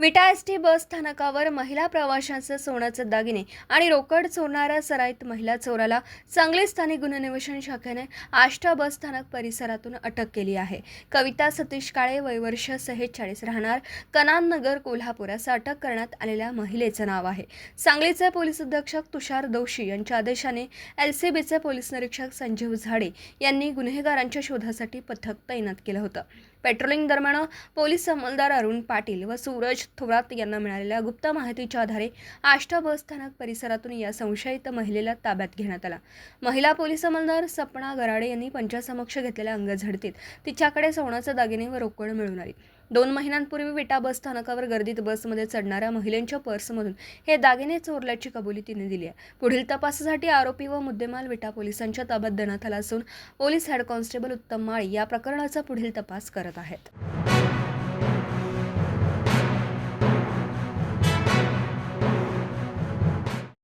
विटा ST bus स्थानकावर महिला प्रवाशांचे सोन्याचे दागिने आणि रोकड चोरणाऱ्या सराईत महिला चोराला सांगली स्थानिक गुन्हे अन्वेषण शाखेने आष्टा बस स्थानक परिसरातून अटक केली आहे. कविता सतीश काळे, वय वर्ष 46, राहणार कनान नगर, कोल्हापूर असं अटक करण्यात आलेल्या महिलेचं नाव आहे. सांगलीचे पोलीस अधीक्षक तुषार दोशी यांच्या आदेशाने एलसीबीचे पोलीस निरीक्षक संजीव झाडे यांनी गुन्हेगारांच्या शोधासाठी पथक तैनात केलं होतं. पेट्रोलिंग दरम्यान पोलीस अंमलदार अरुण पाटील व सूरज थोरात यांना मिळालेल्या गुप्त माहितीच्या आधारे आष्टा बस स्थानक परिसरातून या संशयित महिलेला ताब्यात घेण्यात आला. महिला पोलीस अंमलदार सपना गराडे यांनी पंचासमक्ष घेतलेल्या अंगझडतीत तिच्याकडे सोन्याचे दागिने व रोकड मिळून आली. 2 महिन्यांपूर्वी विटा बस स्थानकावर गर्दीत बसमध्ये चढणाऱ्या महिलांच्या पर्समधून हे दागिने चोरल्याची कबुली तिने दिली आहे. पुढील तपासासाठी आरोपी व मुद्देमाल विटा पोलिसांच्या ताब्यात देण्यात आला असून पोलीस हेड कॉन्स्टेबल उत्तम माळी या प्रकरणाचा पुढील तपास करत आहेत.